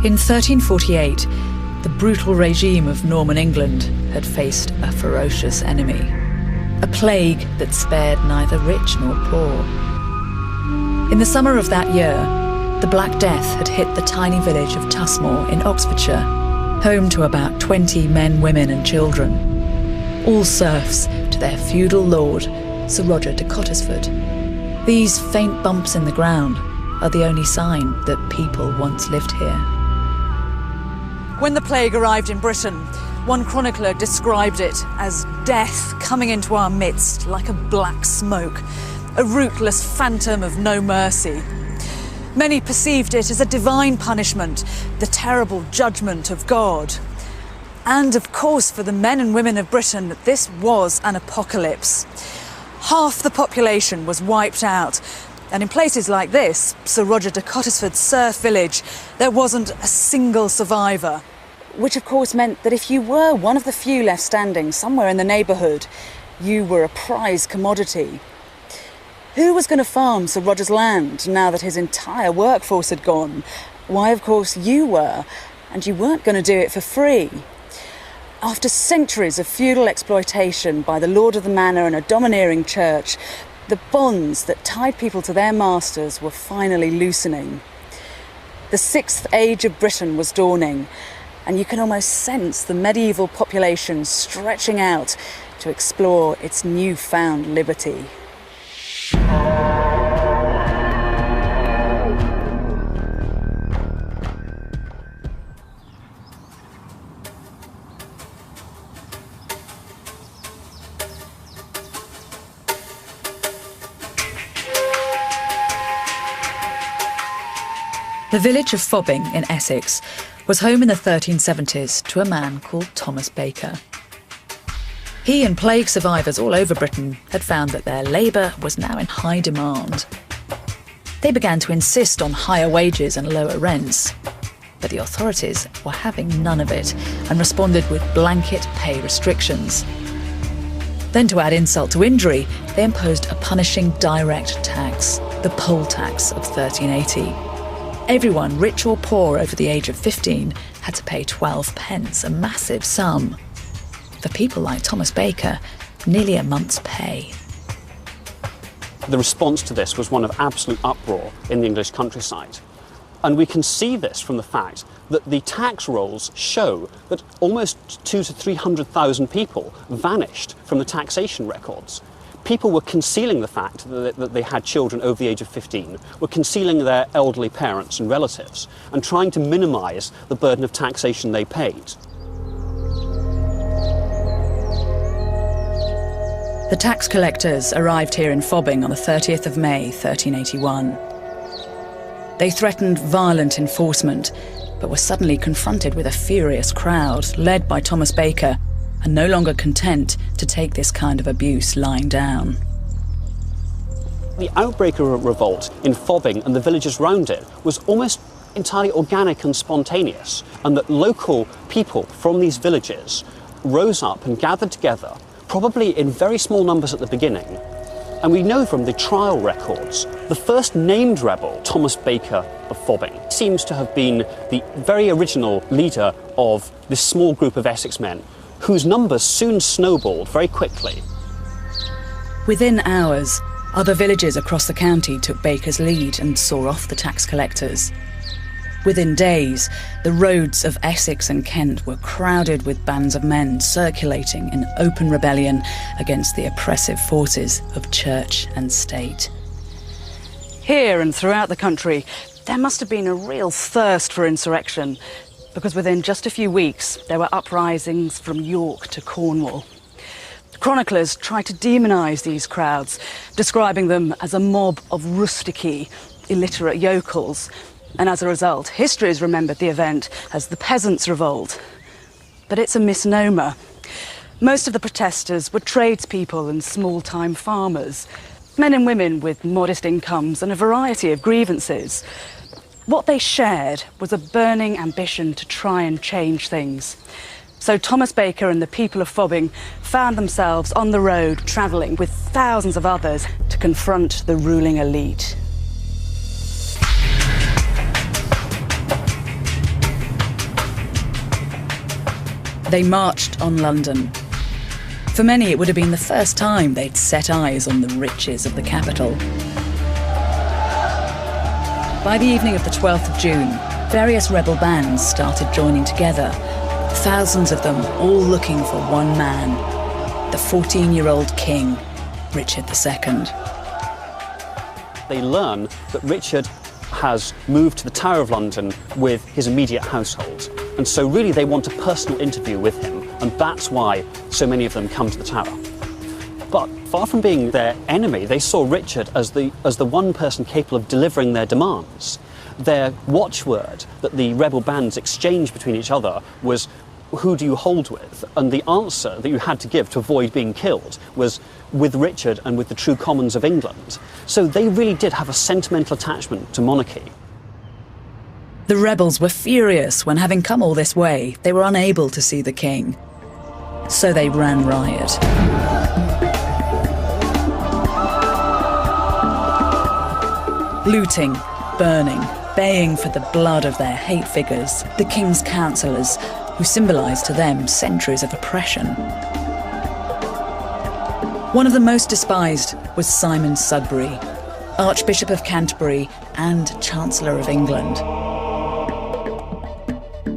In 1348, the brutal regime of Norman England had faced a ferocious enemy, a plague that spared neither rich nor poor. In the summer of that year, the Black Death had hit the tiny village of Tusmore in Oxfordshire, home to about 20 men, women and children, all serfs to their feudal lord, Sir Roger de Cottesford. These faint bumps in the ground are the only sign that people once lived here. When the plague arrived in Britain, one chronicler described it as death coming into our midst like a black smoke, a rootless phantom of no mercy. Many perceived it as a divine punishment, the terrible judgment of God. And of course, for the men and women of Britain, this was an apocalypse. Half the population was wiped out. And in places like this, Sir Roger de Cottesford's serf village, there wasn't a single survivor. Which of course meant that if you were one of the few left standing somewhere in the neighbourhood, you were a prize commodity. Who was going to farm Sir Roger's land now that his entire workforce had gone? Why, of course, you were, and you weren't going to do it for free. After centuries of feudal exploitation by the lord of the manor and a domineering church, the bonds that tied people to their masters were finally loosening. The sixth age of Britain was dawning, and you can almost sense the medieval population stretching out to explore its newfound liberty. The village of Fobbing in Essex was home in the 1370s to a man called Thomas Baker. He and plague survivors all over Britain had found that their labour was now in high demand. They began to insist on higher wages and lower rents, but the authorities were having none of it and responded with blanket pay restrictions. Then, to add insult to injury, they imposed a punishing direct tax, the poll tax of 1380. Everyone, rich or poor over the age of 15, had to pay 12 pence, a massive sum. For people like Thomas Baker, nearly a month's pay. The response to this was one of absolute uproar in the English countryside. And we can see this from the fact that the tax rolls show that almost 200,000 to 300,000 people vanished from the taxation records. People were concealing the fact that they had children over the age of 15, were concealing their elderly parents and relatives, and trying to minimise the burden of taxation they paid. The tax collectors arrived here in Fobbing on the 30th of May, 1381. They threatened violent enforcement, but were suddenly confronted with a furious crowd led by Thomas Baker, and no longer content to take this kind of abuse lying down. The outbreak of a revolt in Fobbing and the villages round it was almost entirely organic and spontaneous, and that local people from these villages rose up and gathered together, probably in very small numbers at the beginning. And we know from the trial records, the first named rebel, Thomas Baker of Fobbing, seems to have been the very original leader of this small group of Essex men, whose numbers soon snowballed very quickly. Within hours, other villages across the county took Baker's lead and saw off the tax collectors. Within days, the roads of Essex and Kent were crowded with bands of men circulating in open rebellion against the oppressive forces of church and state. Here and throughout the country, there must have been a real thirst for insurrection, because within just a few weeks, there were uprisings from York to Cornwall. Chroniclers tried to demonise these crowds, describing them as a mob of rustici, illiterate yokels, and as a result, history has remembered the event as the Peasants' Revolt. But it's a misnomer. Most of the protesters were tradespeople and small-time farmers, men and women with modest incomes and a variety of grievances. What they shared was a burning ambition to try and change things. So Thomas Baker and the people of Fobbing found themselves on the road, travelling with thousands of others to confront the ruling elite. They marched on London. For many, it would have been the first time they'd set eyes on the riches of the capital. By the evening of the 12th of June, various rebel bands started joining together, thousands of them all looking for one man, the 14-year-old king, Richard II. They learn that Richard has moved to the Tower of London with his immediate household. And so really they want a personal interview with him, and that's why so many of them come to the Tower. But far from being their enemy, they saw Richard as the one person capable of delivering their demands. Their watchword that the rebel bands exchanged between each other was, "Who do you hold with?" And the answer that you had to give to avoid being killed was, "With Richard and with the true commons of England." So they really did have a sentimental attachment to monarchy. The rebels were furious when, having come all this way, they were unable to see the king. So they ran riot. Looting, burning, baying for the blood of their hate figures, the king's councillors, who symbolised to them centuries of oppression. One of the most despised was Simon Sudbury, Archbishop of Canterbury and Chancellor of England.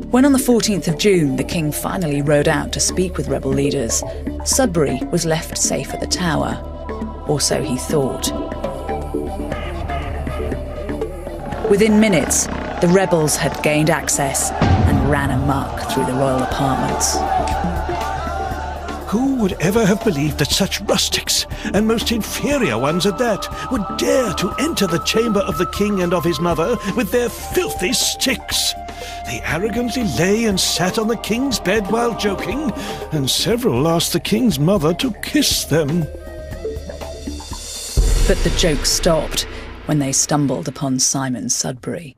When on the 14th of June the king finally rode out to speak with rebel leaders, Sudbury was left safe at the Tower, or so he thought. Within minutes, the rebels had gained access and ran amok through the royal apartments. Who would ever have believed that such rustics, and most inferior ones at that, would dare to enter the chamber of the king and of his mother with their filthy sticks? They arrogantly lay and sat on the king's bed while joking, and several asked the king's mother to kiss them. But the joke stopped when they stumbled upon Simon Sudbury.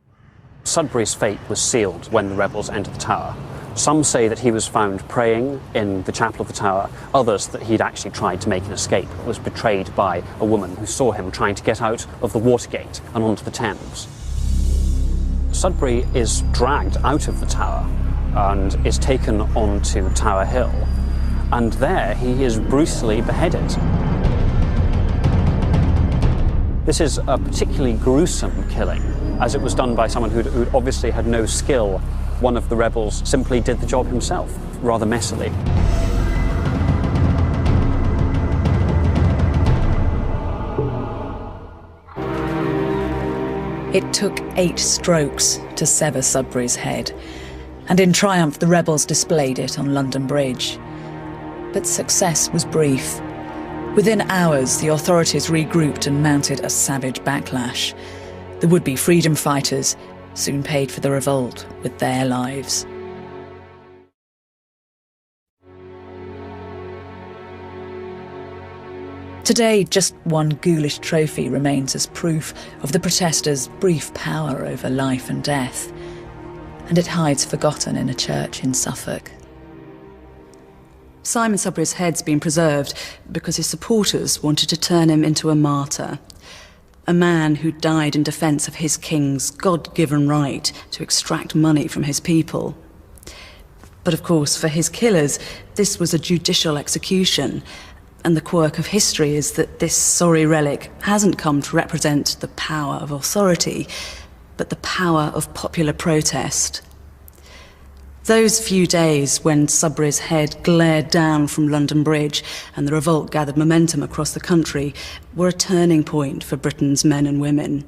Sudbury's fate was sealed when the rebels entered the Tower. Some say that he was found praying in the chapel of the Tower, others that he'd actually tried to make an escape, but was betrayed by a woman who saw him trying to get out of the Watergate and onto the Thames. Sudbury is dragged out of the Tower and is taken onto Tower Hill, and there he is brutally beheaded. This is a particularly gruesome killing, as it was done by someone who'd obviously had no skill. One of the rebels simply did the job himself, rather messily. It took 8 strokes to sever Sudbury's head, and in triumph the rebels displayed it on London Bridge. But success was brief. Within hours, the authorities regrouped and mounted a savage backlash. The would-be freedom fighters soon paid for the revolt with their lives. Today, just one ghoulish trophy remains as proof of the protesters' brief power over life and death, and it hides forgotten in a church in Suffolk. Simon Sudbury's head's been preserved because his supporters wanted to turn him into a martyr, a man who died in defence of his king's God-given right to extract money from his people. But of course, for his killers, this was a judicial execution, and the quirk of history is that this sorry relic hasn't come to represent the power of authority, but the power of popular protest. Those few days when Sudbury's head glared down from London Bridge and the revolt gathered momentum across the country were a turning point for Britain's men and women.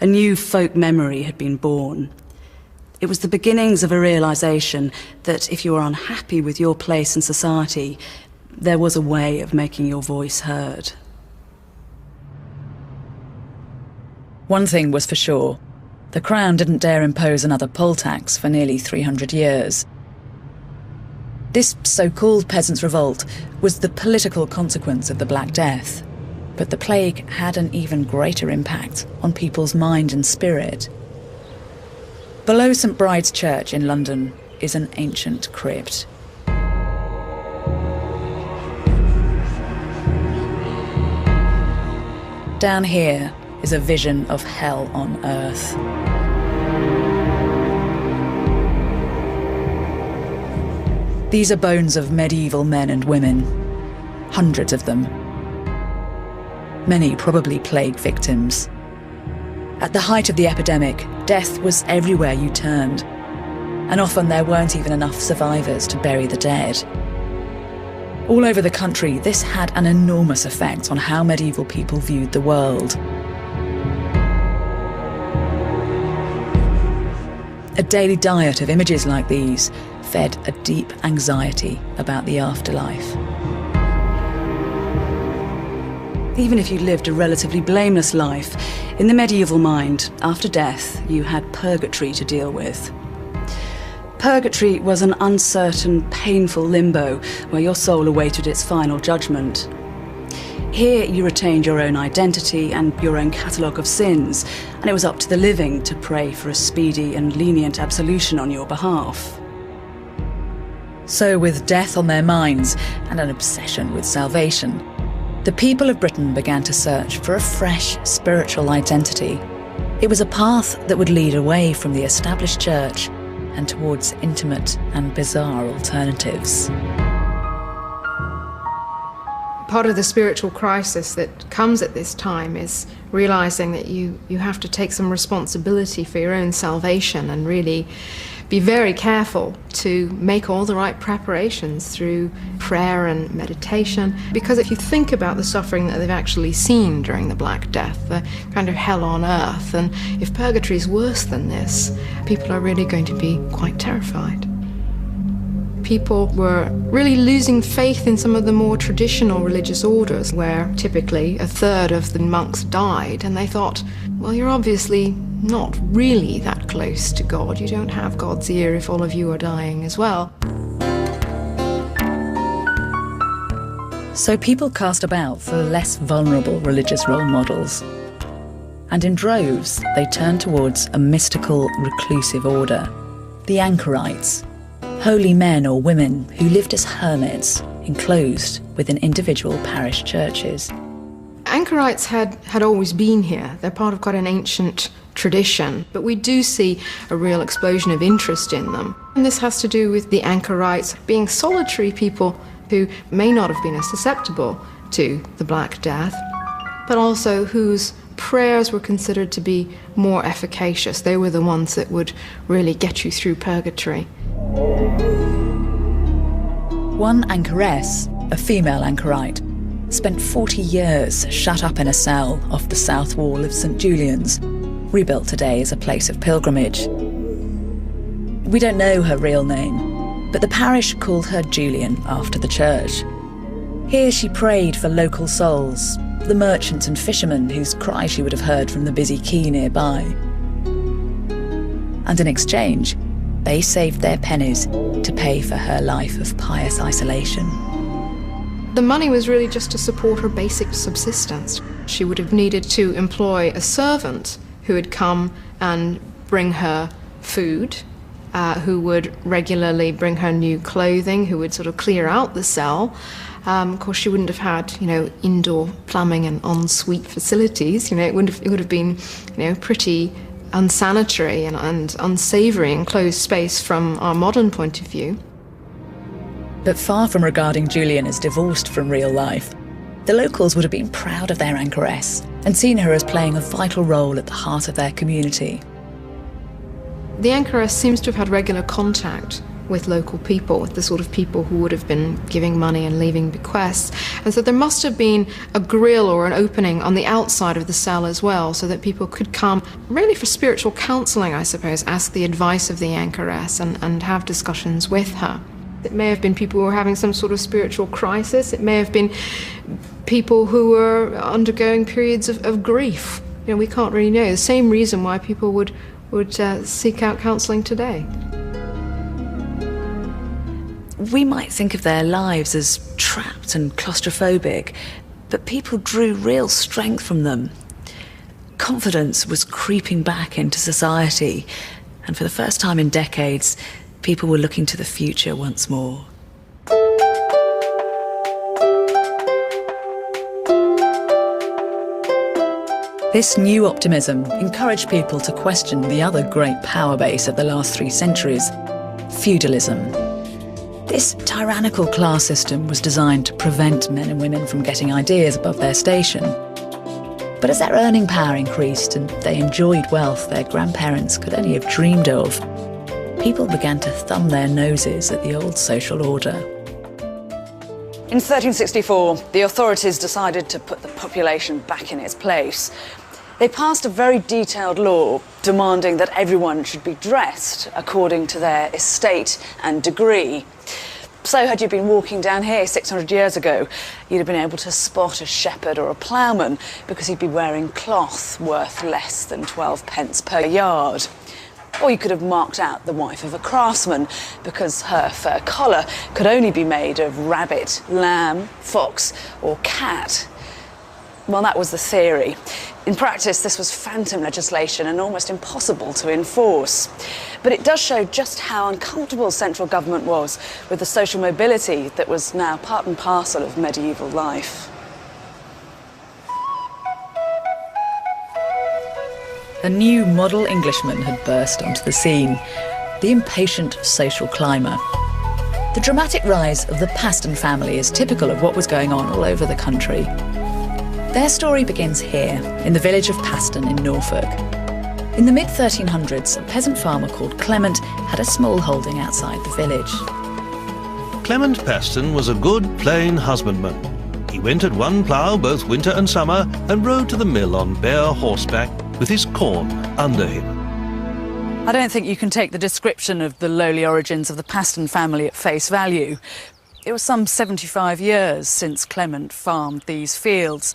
A new folk memory had been born. It was the beginnings of a realisation that if you were unhappy with your place in society, there was a way of making your voice heard. One thing was for sure. The Crown didn't dare impose another poll tax for nearly 300 years. This so-called peasants' revolt was the political consequence of the Black Death, but the plague had an even greater impact on people's mind and spirit. Below St Bride's Church in London is an ancient crypt. Down here is a vision of hell on earth. These are bones of medieval men and women, hundreds of them. Many probably plague victims. At the height of the epidemic, death was everywhere you turned, and often there weren't even enough survivors to bury the dead. All over the country, this had an enormous effect on how medieval people viewed the world. A daily diet of images like these fed a deep anxiety about the afterlife. Even if you lived a relatively blameless life, in the medieval mind, after death, you had purgatory to deal with. Purgatory was an uncertain, painful limbo where your soul awaited its final judgment. Here you retained your own identity and your own catalogue of sins, and it was up to the living to pray for a speedy and lenient absolution on your behalf. So, with death on their minds and an obsession with salvation, the people of Britain began to search for a fresh spiritual identity. It was a path that would lead away from the established church and towards intimate and bizarre alternatives. Part of the spiritual crisis that comes at this time is realizing that you have to take some responsibility for your own salvation and really be very careful to make all the right preparations through prayer and meditation. Because if you think about the suffering that they've actually seen during the Black Death, the kind of hell on earth, and if purgatory is worse than this, people are really going to be quite terrified. People were really losing faith in some of the more traditional religious orders, where typically a third of the monks died, and they thought, well, you're obviously not really that close to God. You don't have God's ear if all of you are dying as well. So people cast about for less vulnerable religious role models. And in droves, they turned towards a mystical, reclusive order, the anchorites, holy men or women who lived as hermits, enclosed within individual parish churches. Anchorites had always been here. They're part of quite an ancient tradition, but we do see a real explosion of interest in them. And this has to do with the anchorites being solitary people who may not have been as susceptible to the Black Death, but also whose prayers were considered to be more efficacious. They were the ones that would really get you through purgatory. One anchoress, a female anchorite, spent 40 years shut up in a cell off the south wall of St. Julian's, rebuilt today as a place of pilgrimage. We don't know her real name, but the parish called her Julian after the church. Here she prayed for local souls, the merchants and fishermen whose cry she would have heard from the busy quay nearby. And in exchange, they saved their pennies to pay for her life of pious isolation. The money was really just to support her basic subsistence. She would have needed to employ a servant who would come and bring her food, who would regularly bring her new clothing, who would sort of clear out the cell. Of course, she wouldn't have had, indoor plumbing and ensuite facilities. It would have been, pretty unsanitary and unsavoury enclosed space from our modern point of view. But far from regarding Julian as divorced from real life, the locals would have been proud of their anchoress and seen her as playing a vital role at the heart of their community. The anchoress seems to have had regular contact with local people, with the sort of people who would have been giving money and leaving bequests. And so there must have been a grill or an opening on the outside of the cell as well, so that people could come, really for spiritual counselling, I suppose, ask the advice of the anchoress and have discussions with her. It may have been people who were having some sort of spiritual crisis. It may have been people who were undergoing periods of grief. We can't really know. The same reason why people would seek out counselling today. We might think of their lives as trapped and claustrophobic, but people drew real strength from them. Confidence was creeping back into society, and for the first time in decades, people were looking to the future once more. This new optimism encouraged people to question the other great power base of the last 3 centuries, feudalism. This tyrannical class system was designed to prevent men and women from getting ideas above their station. But as their earning power increased and they enjoyed wealth their grandparents could only have dreamed of, people began to thumb their noses at the old social order. In 1364, the authorities decided to put the population back in its place. They passed a very detailed law demanding that everyone should be dressed according to their estate and degree. So had you been walking down here 600 years ago, you'd have been able to spot a shepherd or a ploughman because he'd be wearing cloth worth less than 12 pence per yard. Or you could have marked out the wife of a craftsman because her fur collar could only be made of rabbit, lamb, fox or cat. Well, that was the theory. In practice, this was phantom legislation and almost impossible to enforce. But it does show just how uncomfortable central government was with the social mobility that was now part and parcel of medieval life. A new model Englishman had burst onto the scene, the impatient social climber. The dramatic rise of the Paston family is typical of what was going on all over the country. Their story begins here, in the village of Paston in Norfolk. In the mid-1300s, a peasant farmer called Clement had a small holding outside the village. Clement Paston was a good, plain husbandman. He went at one plough both winter and summer and rode to the mill on bare horseback with his corn under him. I don't think you can take the description of the lowly origins of the Paston family at face value. It was some 75 years since Clement farmed these fields,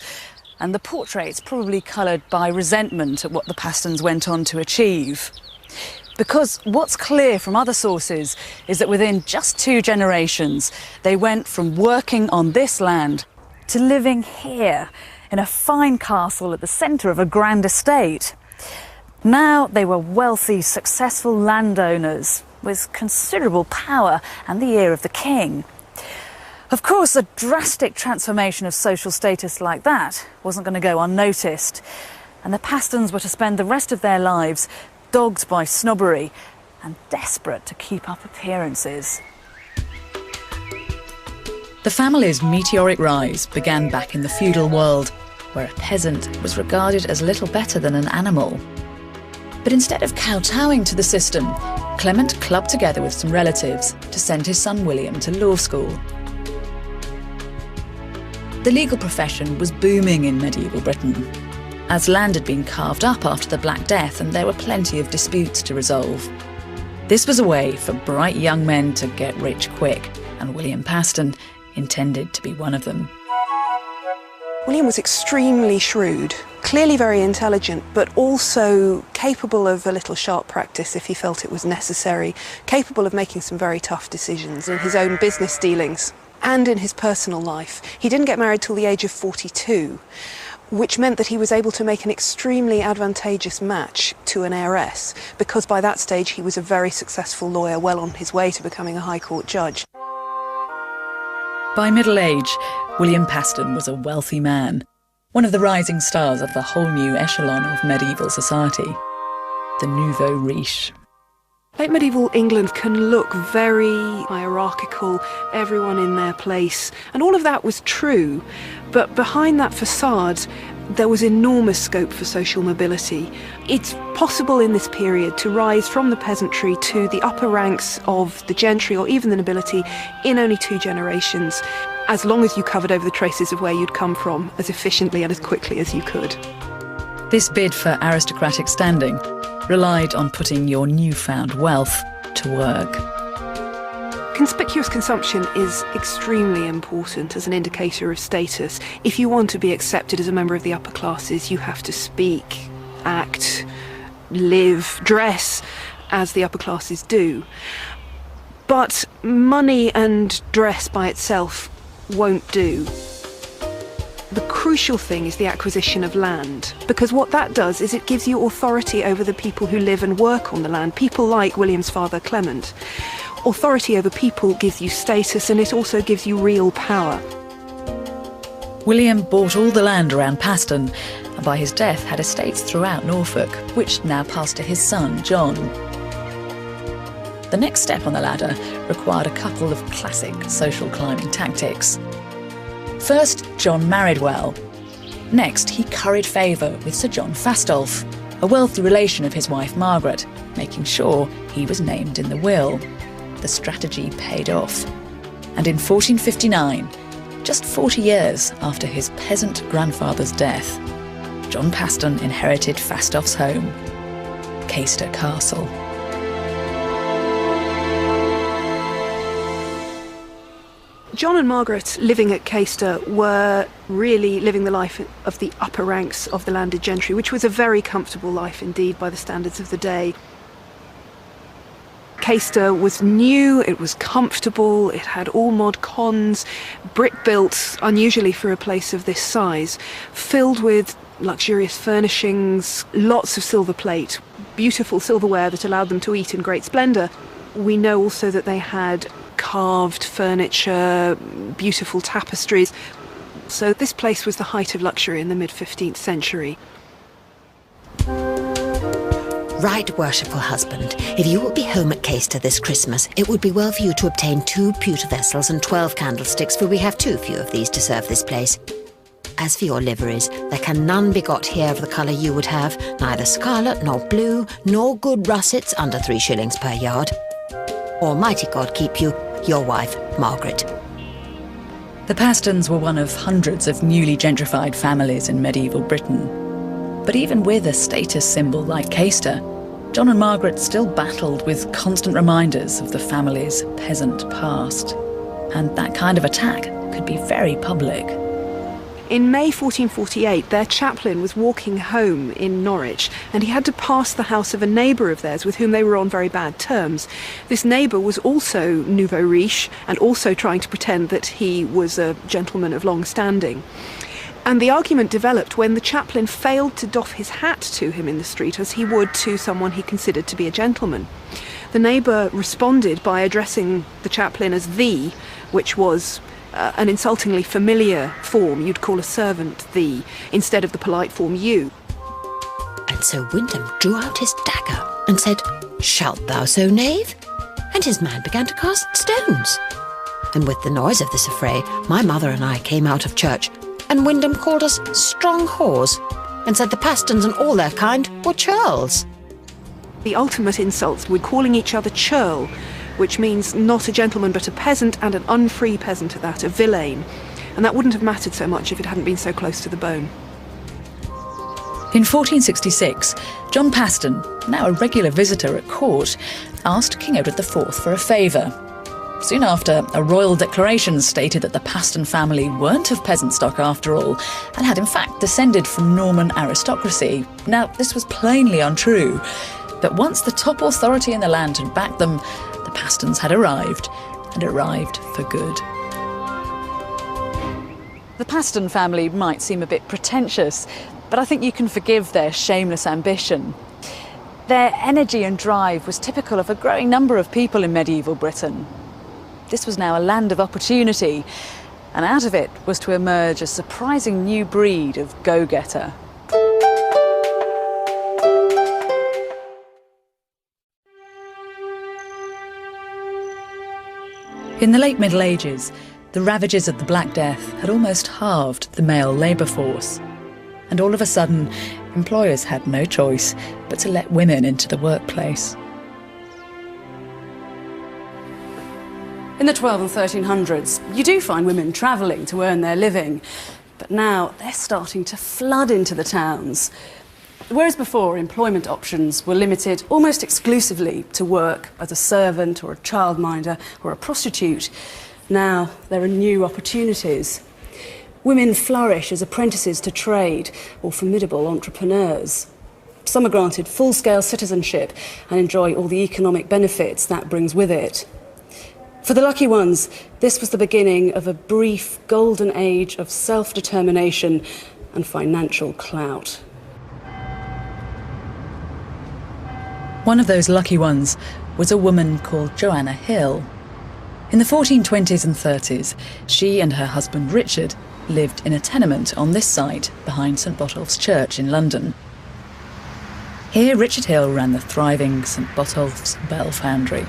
and the portrait's probably coloured by resentment at what the Pastons went on to achieve. Because what's clear from other sources is that within just 2 generations, they went from working on this land to living here, in a fine castle at the centre of a grand estate. Now they were wealthy, successful landowners with considerable power and the ear of the king. Of course, a drastic transformation of social status like that wasn't going to go unnoticed, and the Pastons were to spend the rest of their lives dogged by snobbery and desperate to keep up appearances. The family's meteoric rise began back in the feudal world, where a peasant was regarded as little better than an animal. But instead of kowtowing to the system, Clement clubbed together with some relatives to send his son William to law school. The legal profession was booming in medieval Britain, as land had been carved up after the Black Death and there were plenty of disputes to resolve. This was a way for bright young men to get rich quick, and William Paston intended to be one of them. William was extremely shrewd, clearly very intelligent, but also capable of a little sharp practice if he felt it was necessary, capable of making some very tough decisions in his own business dealings and in his personal life. He didn't get married till the age of 42, which meant that he was able to make an extremely advantageous match to an heiress, because by that stage he was a very successful lawyer, well on his way to becoming a High Court judge. By middle age, William Paston was a wealthy man, one of the rising stars of the whole new echelon of medieval society, the nouveau riche. Late medieval England can look very hierarchical, everyone in their place, and all of that was true, but behind that facade there was enormous scope for social mobility. It's possible in this period to rise from the peasantry to the upper ranks of the gentry or even the nobility in only 2 generations, as long as you covered over the traces of where you'd come from as efficiently and as quickly as you could. This bid for aristocratic standing relied on putting your newfound wealth to work. Conspicuous consumption is extremely important as an indicator of status. If you want to be accepted as a member of the upper classes, you have to speak, act, live, dress as the upper classes do. But money and dress by itself won't do. The crucial thing is the acquisition of land, because what that does is it gives you authority over the people who live and work on the land, people like William's father Clement. Authority over people gives you status, and it also gives you real power. William bought all the land around Paston, and by his death had estates throughout Norfolk, which now passed to his son, John. the next step on the ladder required a couple of classic social climbing tactics. First, John married well. Next, he curried favour with Sir John Fastolf, a wealthy relation of his wife Margaret, making sure he was named in the will. The strategy paid off. And in 1459, just 40 years after his peasant grandfather's death, John Paston inherited Fastolf's home, Caister Castle. John and Margaret, living at Caister, were really living the life of the upper ranks of the landed gentry, which was a very comfortable life indeed by the standards of the day. Caister was new, it was comfortable, it had all mod cons, brick-built, unusually for a place of this size, filled with luxurious furnishings, lots of silver plate, beautiful silverware that allowed them to eat in great splendour. We know also that they had carved furniture, beautiful tapestries. So this place was the height of luxury in the mid-15th century. Right, worshipful husband, if you will be home at Caister this Christmas, it would be well for you to obtain 2 pewter vessels and 12 candlesticks, for we have too few of these to serve this place. As for your liveries, there can none be got here of the colour you would have, neither scarlet nor blue, nor good russets under 3 shillings per yard. Almighty God keep you, your wife, Margaret. The Pastons were one of hundreds of newly gentrified families in medieval Britain. But even with a status symbol like Caister, John and Margaret still battled with constant reminders of the family's peasant past. And that kind of attack could be very public. In May 1448, their chaplain was walking home in Norwich, and he had to pass the house of a neighbour of theirs with whom they were on very bad terms. This neighbour was also nouveau riche and also trying to pretend that he was a gentleman of long standing. And the argument developed when the chaplain failed to doff his hat to him in the street as he would to someone he considered to be a gentleman. The neighbour responded by addressing the chaplain as thee, which was an insultingly familiar form. You'd call a servant thee instead of the polite form you. And so Wyndham drew out his dagger and said, "Shalt thou so, knave?" And his man began to cast stones. And with the noise of this affray, my mother and I came out of church, and Wyndham called us strong whores, and said the Pastons and all their kind were churls. The ultimate insults were calling each other churl, which means not a gentleman but a peasant, and an unfree peasant at that, a villain. And that wouldn't have mattered so much if it hadn't been so close to the bone. In 1466, John Paston, now a regular visitor at court, asked King Edward IV for a favour. Soon after, a royal declaration stated that the Paston family weren't of peasant stock after all, and had in fact descended from Norman aristocracy. Now, this was plainly untrue, but once the top authority in the land had backed them, the Pastons had arrived, and arrived for good. The Paston family might seem a bit pretentious, but I think you can forgive their shameless ambition. Their energy and drive was typical of a growing number of people in medieval Britain. This was now a land of opportunity, and out of it was to emerge a surprising new breed of go-getter. In the late Middle Ages, the ravages of the Black Death had almost halved the male labour force. And all of a sudden, employers had no choice but to let women into the workplace. In the 12 and 1300s, you do find women travelling to earn their living, but now they're starting to flood into the towns. Whereas before, employment options were limited almost exclusively to work as a servant or a childminder or a prostitute, now there are new opportunities. Women flourish as apprentices to trade or formidable entrepreneurs. Some are granted full-scale citizenship and enjoy all the economic benefits that brings with it. For the lucky ones, this was the beginning of a brief golden age of self-determination and financial clout. One of those lucky ones was a woman called Joanna Hill. In the 1420s and 30s, she and her husband Richard lived in a tenement on this site behind St Botolph's Church in London. Here Richard Hill ran the thriving St Botolph's Bell Foundry.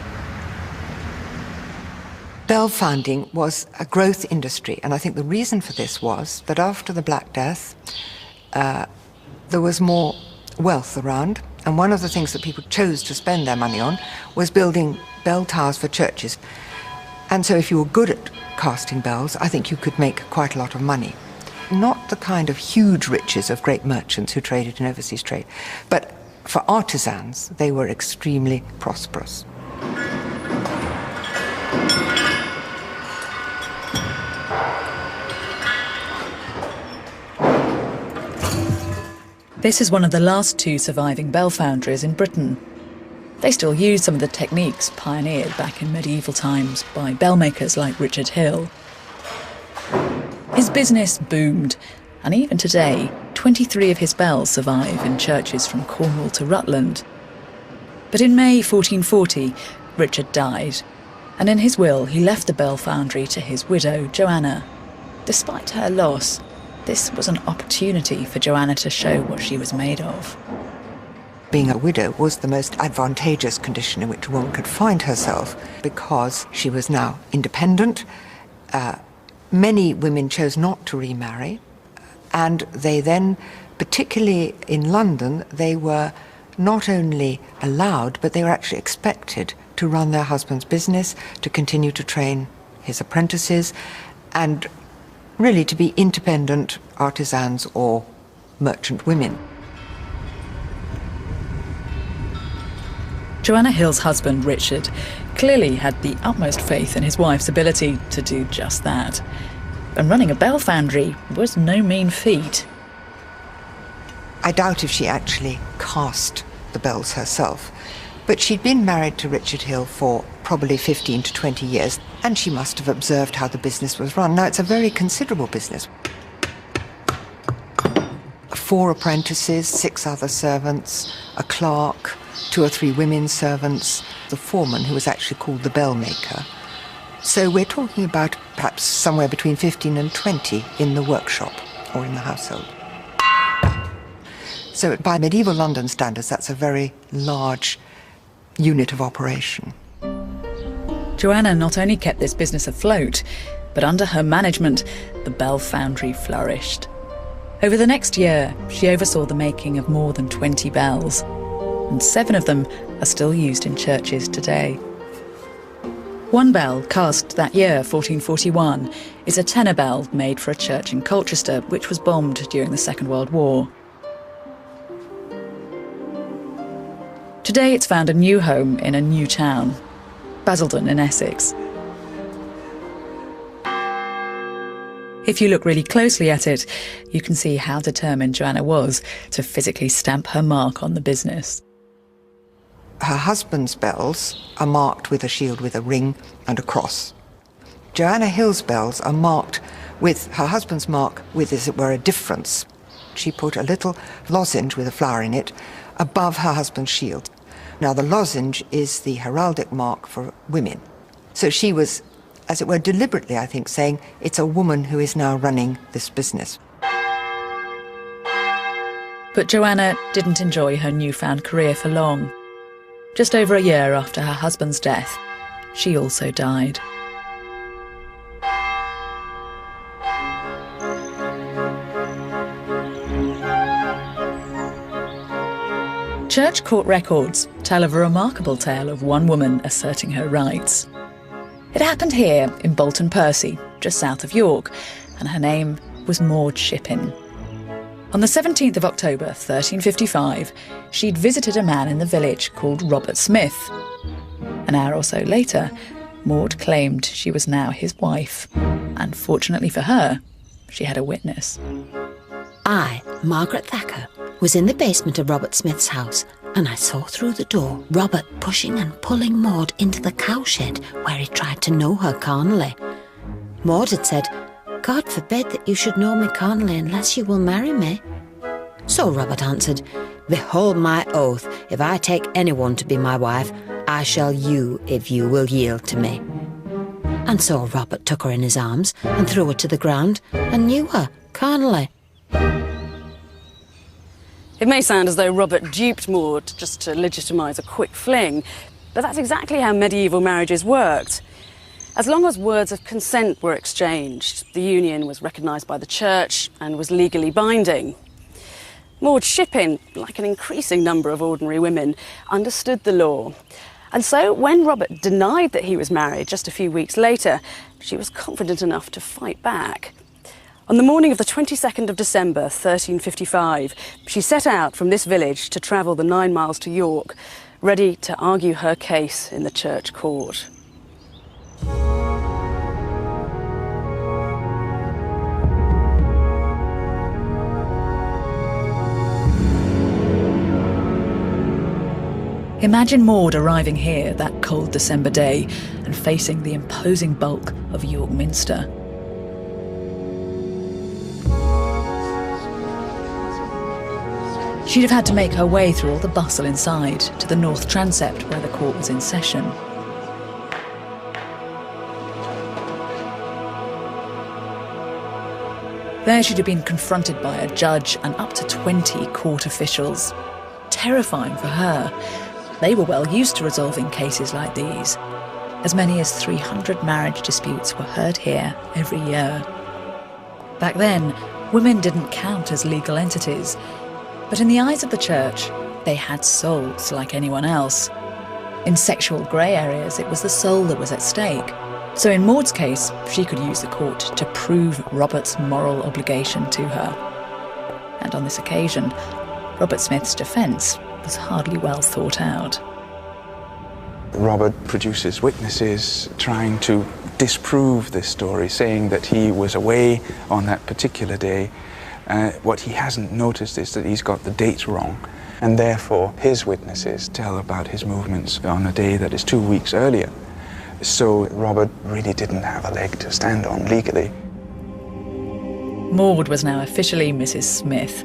Bell founding was a growth industry, and I think the reason for this was that after the Black Death, there was more wealth around, and one of the things that people chose to spend their money on was building bell towers for churches. And so if you were good at casting bells, I think you could make quite a lot of money. Not the kind of huge riches of great merchants who traded in overseas trade, but for artisans, they were extremely prosperous. This is one of the last two surviving bell foundries in Britain. They still use some of the techniques pioneered back in medieval times by bell makers like Richard Hill. His business boomed, and even today, 23 of his bells survive in churches from Cornwall to Rutland. But in May 1440, Richard died, and in his will he left the bell foundry to his widow, Joanna. Despite her loss, this was an opportunity for Joanna to show what she was made of. Being a widow was the most advantageous condition in which a woman could find herself because she was now independent. Many women chose not to remarry, and they then, particularly in London, they were not only allowed, but they were actually expected to run their husband's business, to continue to train his apprentices, and really to be independent artisans or merchant women. Joanna Hill's husband, Richard, clearly had the utmost faith in his wife's ability to do just that. And running a bell foundry was no mean feat. I doubt if she actually cast the bells herself, but she'd been married to Richard Hill for probably 15 to 20 years, and she must have observed how the business was run. Now, it's a very considerable business. 4 apprentices, 6 other servants, a clerk, 2 or 3 women servants, the foreman, who was actually called the bell maker. So we're talking about perhaps somewhere between 15 and 20 in the workshop or in the household. So by medieval London standards, that's a very large unit of operation. Joanna not only kept this business afloat, but under her management, the bell foundry flourished. Over the next year, she oversaw the making of more than 20 bells, and 7 of them are still used in churches today. One bell, cast that year, 1441, is a tenor bell made for a church in Colchester, which was bombed during the Second World War. Today it's found a new home in a new town, Basildon in Essex. If you look really closely at it, you can see how determined Joanna was to physically stamp her mark on the business. Her husband's bells are marked with a shield with a ring and a cross. Joanna Hill's bells are marked with her husband's mark with, as it were, a difference. She put a little lozenge with a flower in it above her husband's shield. Now, the lozenge is the heraldic mark for women. So she was, as it were, deliberately, I think, saying it's a woman who is now running this business. But Joanna didn't enjoy her newfound career for long. Just over a year after her husband's death, she also died. Church court records tell of a remarkable tale of one woman asserting her rights. It happened here in Bolton Percy, just south of York, and her name was Maud Shippen. On the 17th of October, 1355, she'd visited a man in the village called Robert Smith. An hour or so later, Maud claimed she was now his wife, and fortunately for her, she had a witness. I, Margaret Thacker, was in the basement of Robert Smith's house, and I saw through the door Robert pushing and pulling Maud into the cowshed where he tried to know her carnally. Maud had said, "God forbid that you should know me carnally unless you will marry me." So Robert answered, "Behold my oath, if I take anyone to be my wife, I shall you if you will yield to me." And so Robert took her in his arms and threw her to the ground and knew her carnally. It may sound as though Robert duped Maud just to legitimise a quick fling, but that's exactly how medieval marriages worked. As long as words of consent were exchanged, the union was recognised by the church and was legally binding. Maud Shippin, like an increasing number of ordinary women, understood the law. And so when Robert denied that he was married just a few weeks later, she was confident enough to fight back. On the morning of the 22nd of December, 1355, she set out from this village to travel the 9 miles to York, ready to argue her case in the church court. Imagine Maud arriving here that cold December day and facing the imposing bulk of York Minster. She'd have had to make her way through all the bustle inside to the north transept where the court was in session. There she'd have been confronted by a judge and up to 20 court officials. Terrifying for her. They were well used to resolving cases like these. As many as 300 marriage disputes were heard here every year. Back then, women didn't count as legal entities, but in the eyes of the church, they had souls like anyone else. In sexual grey areas, it was the soul that was at stake. So in Maud's case, she could use the court to prove Robert's moral obligation to her. And on this occasion, Robert Smith's defence was hardly well thought out. Robert produces witnesses trying to disprove this story, saying that he was away on that particular day. What he hasn't noticed is that he's got the dates wrong, and therefore his witnesses tell about his movements on a day that is 2 weeks earlier. So Robert really didn't have a leg to stand on legally. Maud was now officially Mrs. Smith.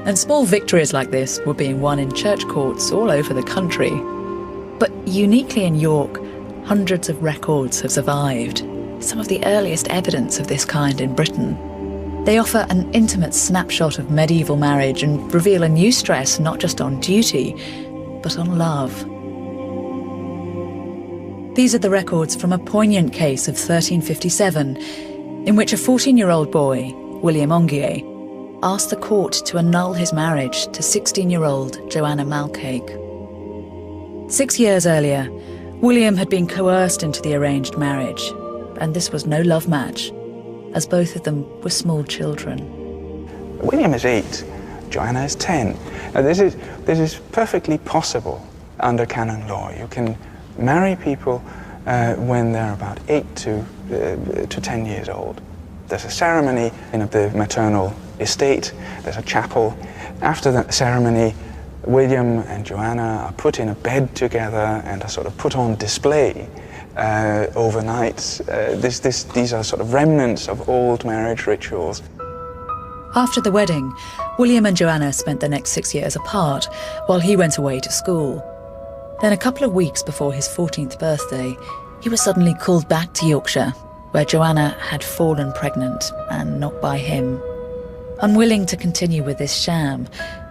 And small victories like this were being won in church courts all over the country. But uniquely in York, hundreds of records have survived, some of the earliest evidence of this kind in Britain. They offer an intimate snapshot of medieval marriage and reveal a new stress not just on duty, but on love. These are the records from a poignant case of 1357, in which a 14-year-old boy, William Ongier, asked the court to annul his marriage to 16-year-old Joanna Malcake. 6 years earlier, William had been coerced into the arranged marriage, and this was no love match, as both of them were small children. William is 8, Joanna is 10. Now this is perfectly possible under canon law. You can marry people when they're about 8 to 10 years old. There's a ceremony in the maternal estate, there's a chapel. After that ceremony, William and Joanna are put in a bed together and are sort of put on display overnight. These are sort of remnants of old marriage rituals. After the wedding, William and Joanna spent the next 6 years apart while he went away to school. Then a couple of weeks before his 14th birthday, he was suddenly called back to Yorkshire, where Joanna had fallen pregnant, and not by him. Unwilling to continue with this sham,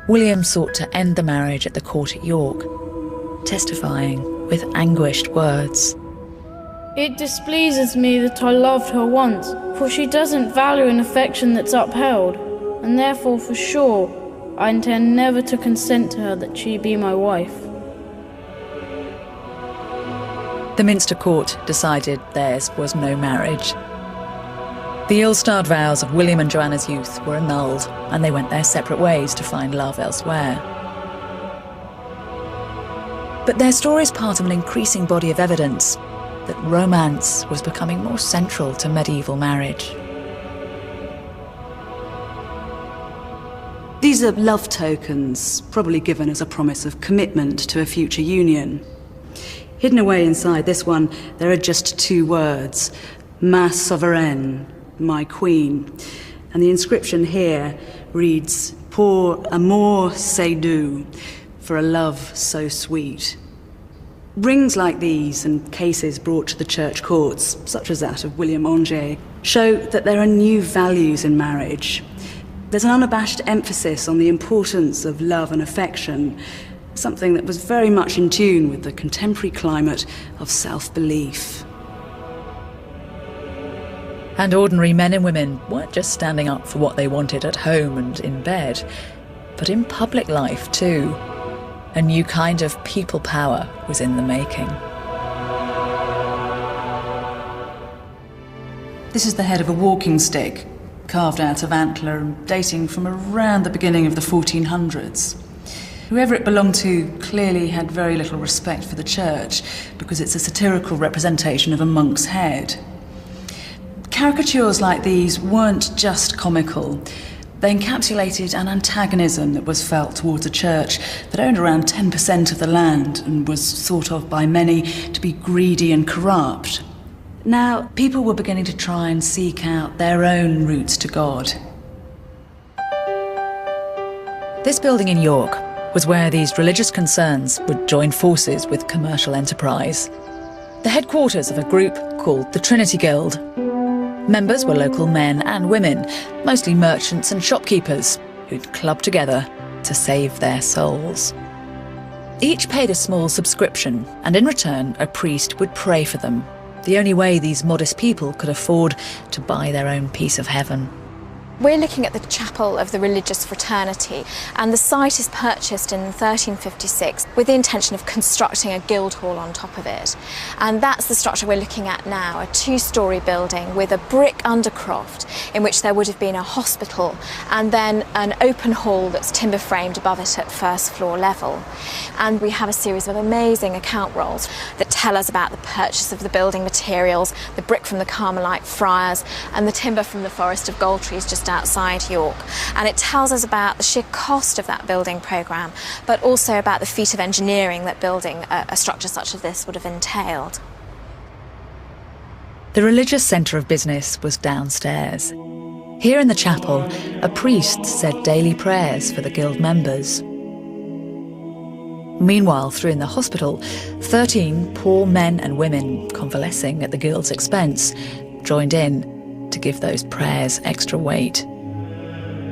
William sought to end the marriage at the court at York, testifying with anguished words. It displeases me that I loved her once, for she doesn't value an affection that's upheld, and therefore for sure I intend never to consent to her that she be my wife. The Minster Court decided theirs was no marriage. The ill-starred vows of William and Joanna's youth were annulled, and they went their separate ways to find love elsewhere. But their story is part of an increasing body of evidence that romance was becoming more central to medieval marriage. These are love tokens, probably given as a promise of commitment to a future union. Hidden away inside this one, there are just 2 words, ma souveraine, my queen. And the inscription here reads, pour amour si doux, for a love so sweet. Rings like these and cases brought to the church courts, such as that of William Ongier, show that there are new values in marriage. There's an unabashed emphasis on the importance of love and affection, something that was very much in tune with the contemporary climate of self-belief. And ordinary men and women weren't just standing up for what they wanted at home and in bed, but in public life too. A new kind of people power was in the making. This is the head of a walking stick, carved out of antler and dating from around the beginning of the 1400s. Whoever it belonged to clearly had very little respect for the church, because it's a satirical representation of a monk's head. Caricatures like these weren't just comical. They encapsulated an antagonism that was felt towards a church that owned around 10% of the land and was thought of by many to be greedy and corrupt. Now, people were beginning to try and seek out their own routes to God. This building in York was where these religious concerns would join forces with commercial enterprise. The headquarters of a group called the Trinity Guild. Members were local men and women, mostly merchants and shopkeepers, who'd clubbed together to save their souls. Each paid a small subscription, and in return, a priest would pray for them, the only way these modest people could afford to buy their own piece of heaven. We're looking at the chapel of the religious fraternity, and the site is purchased in 1356 with the intention of constructing a guild hall on top of it. And that's the structure we're looking at now, a two-storey building with a brick undercroft in which there would have been a hospital and then an open hall that's timber framed above it at first floor level. And we have a series of amazing account rolls that tell us about the purchase of the building materials, the brick from the Carmelite friars and the timber from the Forest of Gold Trees just outside York. And it tells us about the sheer cost of that building programme, but also about the feat of engineering that building a structure such as this would have entailed. The religious centre of business was downstairs. Here in the chapel, a priest said daily prayers for the guild members. Meanwhile, through in the hospital, 13 poor men and women convalescing at the guild's expense joined in to give those prayers extra weight.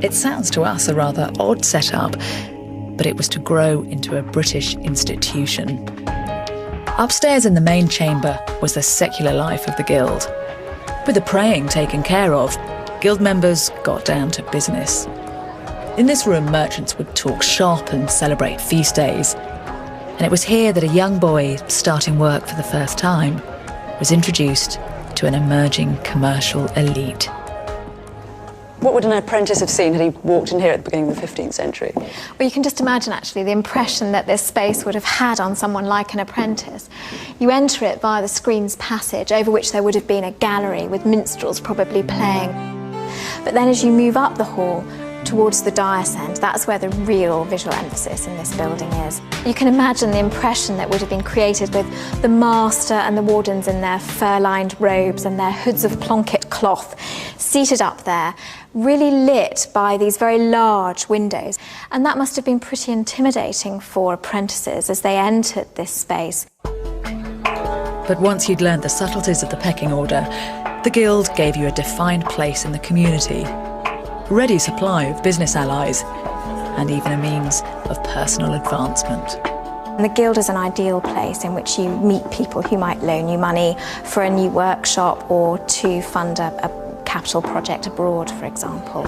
It sounds to us a rather odd setup, but it was to grow into a British institution. Upstairs in the main chamber was the secular life of the guild. With the praying taken care of, guild members got down to business. In this room, merchants would talk shop and celebrate feast days. And it was here that a young boy starting work for the first time was introduced to an emerging commercial elite. What would an apprentice have seen had he walked in here at the beginning of the 15th century? Well, you can just imagine actually the impression that this space would have had on someone like an apprentice. You enter it via the screen's passage, over which there would have been a gallery with minstrels probably playing. But then as you move up the hall towards the dais end, that's where the real visual emphasis in this building is. You can imagine the impression that would have been created with the master and the wardens in their fur-lined robes and their hoods of plonket cloth, seated up there, really lit by these very large windows. And that must have been pretty intimidating for apprentices as they entered this space. But once you'd learned the subtleties of the pecking order, the guild gave you a defined place in the community, a ready supply of business allies, and even a means of personal advancement. The guild is an ideal place in which you meet people who might loan you money for a new workshop or to fund a capital project abroad, for example.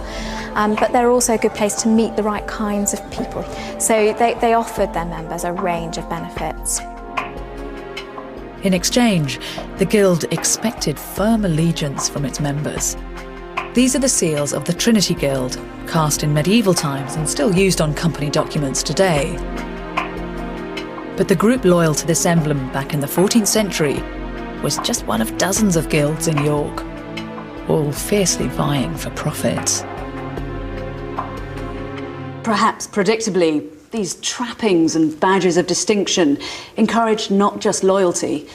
But they're also a good place to meet the right kinds of people. So they offered their members a range of benefits. In exchange, the guild expected firm allegiance from its members. These are the seals of the Trinity Guild, cast in medieval times and still used on company documents today. But the group loyal to this emblem back in the 14th century was just one of dozens of guilds in York, all fiercely vying for profits. Perhaps predictably, these trappings and badges of distinction encouraged not just loyalty,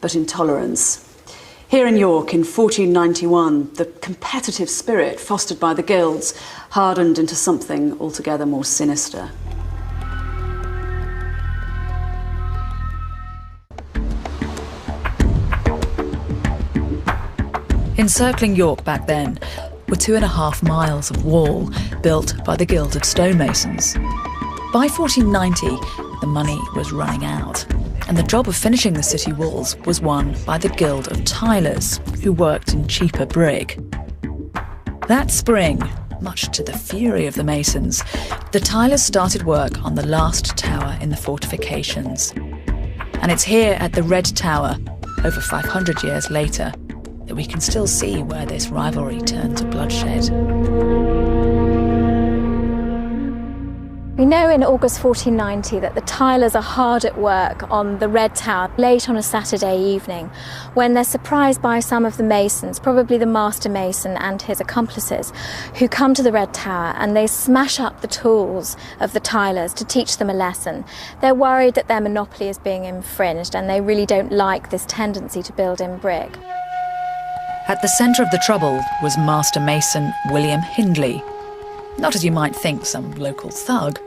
but intolerance. Here in York in 1491, the competitive spirit fostered by the guilds hardened into something altogether more sinister. Encircling York back then were 2.5 miles of wall built by the Guild of Stonemasons. By 1490, the money was running out, and the job of finishing the city walls was won by the Guild of Tilers, who worked in cheaper brick. That spring, much to the fury of the masons, the tilers started work on the last tower in the fortifications. And it's here at the Red Tower, over 500 years later, that we can still see where this rivalry turned to bloodshed. We know in August 1490 that the tilers are hard at work on the Red Tower late on a Saturday evening when they're surprised by some of the masons, probably the master mason and his accomplices, who come to the Red Tower and they smash up the tools of the tilers to teach them a lesson. They're worried that their monopoly is being infringed and they really don't like this tendency to build in brick. At the centre of the trouble was master mason William Hindley. Not as you might think, some local thug,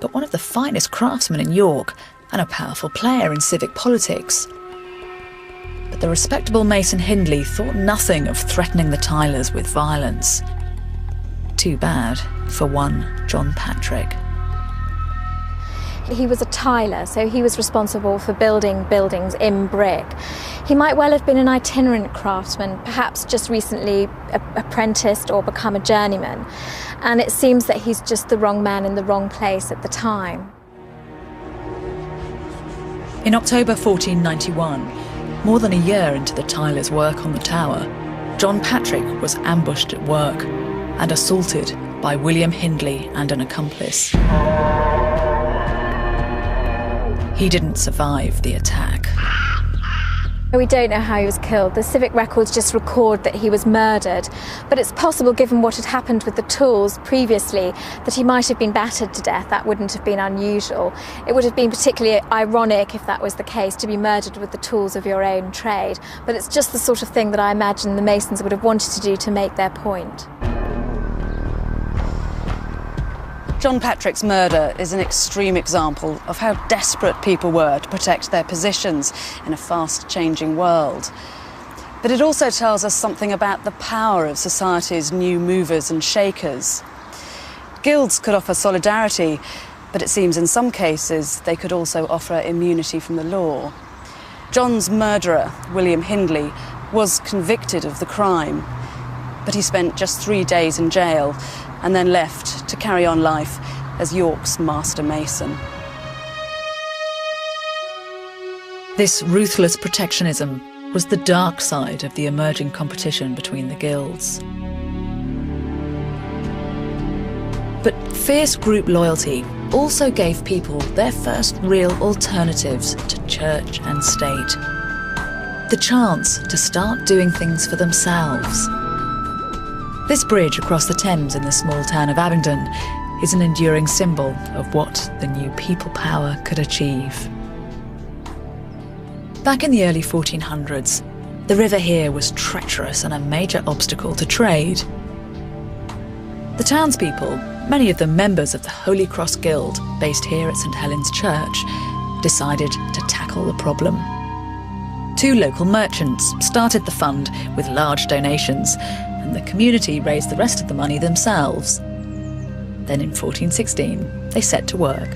but one of the finest craftsmen in York and a powerful player in civic politics. But the respectable Mason Hindley thought nothing of threatening the tilers with violence. Too bad for one John Patrick. He was a tiler, so he was responsible for building buildings in brick. He might well have been an itinerant craftsman, perhaps just recently apprenticed or become a journeyman. And it seems that he's just the wrong man in the wrong place at the time. In October 1491, more than a year into the tilers' work on the tower, John Patrick was ambushed at work and assaulted by William Hindley and an accomplice. He didn't survive the attack. We don't know how he was killed. The civic records just record that he was murdered. But it's possible, given what had happened with the tools previously, that he might have been battered to death. That wouldn't have been unusual. It would have been particularly ironic, if that was the case, to be murdered with the tools of your own trade. But it's just the sort of thing that I imagine the Masons would have wanted to do to make their point. John Patrick's murder is an extreme example of how desperate people were to protect their positions in a fast-changing world. But it also tells us something about the power of society's new movers and shakers. Guilds could offer solidarity, but it seems in some cases they could also offer immunity from the law. John's murderer, William Hindley, was convicted of the crime, but he spent just 3 days in jail and then left to carry on life as York's master mason. This ruthless protectionism was the dark side of the emerging competition between the guilds. But fierce group loyalty also gave people their first real alternatives to church and state. The chance to start doing things for themselves. This bridge across the Thames in the small town of Abingdon is an enduring symbol of what the new people power could achieve. Back in the early 1400s, the river here was treacherous and a major obstacle to trade. The townspeople, many of them members of the Holy Cross Guild based here at St Helen's Church, decided to tackle the problem. 2 local merchants started the fund with large donations, and the community raised the rest of the money themselves. Then in 1416, they set to work.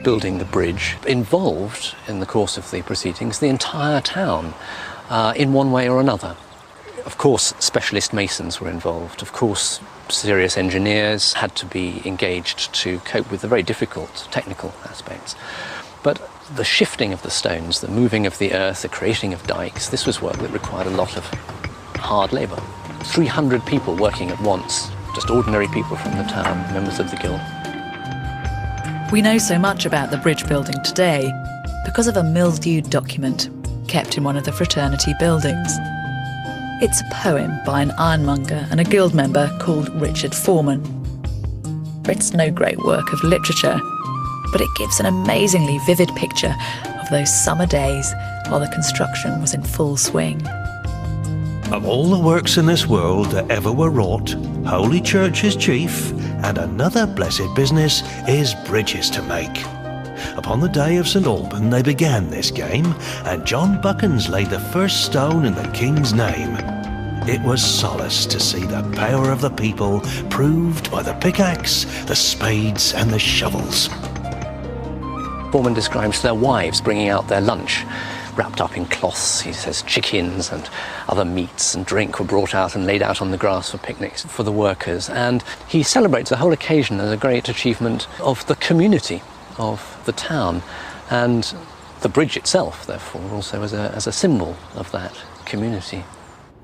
Building the bridge involved, in the course of the proceedings, the entire town in one way or another. Of course, specialist masons were involved. Of course, serious engineers had to be engaged to cope with the very difficult technical aspects. But the shifting of the stones, the moving of the earth, the creating of dikes, this was work that required a lot of hard labour. 300 people working at once, just ordinary people from the town, members of the guild. We know so much about the bridge building today because of a mildewed document kept in one of the fraternity buildings. It's a poem by an ironmonger and a guild member called Richard Foreman. It's no great work of literature, but it gives an amazingly vivid picture of those summer days while the construction was in full swing. Of all the works in this world that ever were wrought, Holy Church is chief, and another blessed business is bridges to make. Upon the day of St Alban they began this game, and John Buckins laid the first stone in the King's name. It was solace to see the power of the people proved by the pickaxe, the spades and the shovels. Borman describes their wives bringing out their lunch, wrapped up in cloths. He says chickens and other meats and drink were brought out and laid out on the grass for picnics for the workers. And he celebrates the whole occasion as a great achievement of the community, of the town, and the bridge itself, therefore, also as a symbol of that community.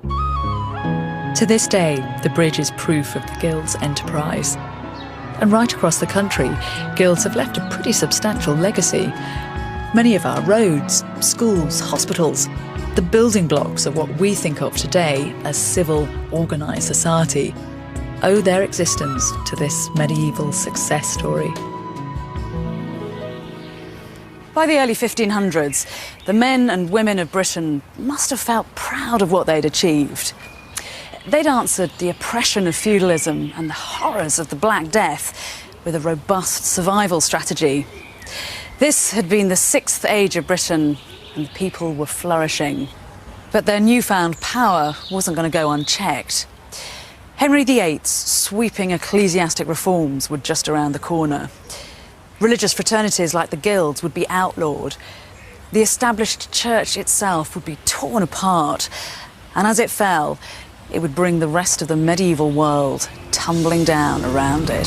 To this day, the bridge is proof of the Guild's enterprise. And right across the country, guilds have left a pretty substantial legacy. Many of our roads, schools, hospitals, the building blocks of what we think of today as civil, organised society, owe their existence to this medieval success story. By the early 1500s, the men and women of Britain must have felt proud of what they'd achieved. They'd answered the oppression of feudalism and the horrors of the Black Death with a robust survival strategy. This had been the sixth age of Britain, and the people were flourishing. But their newfound power wasn't going to go unchecked. Henry VIII's sweeping ecclesiastic reforms were just around the corner. Religious fraternities like the guilds would be outlawed. The established church itself would be torn apart. And as it fell, it would bring the rest of the medieval world tumbling down around it.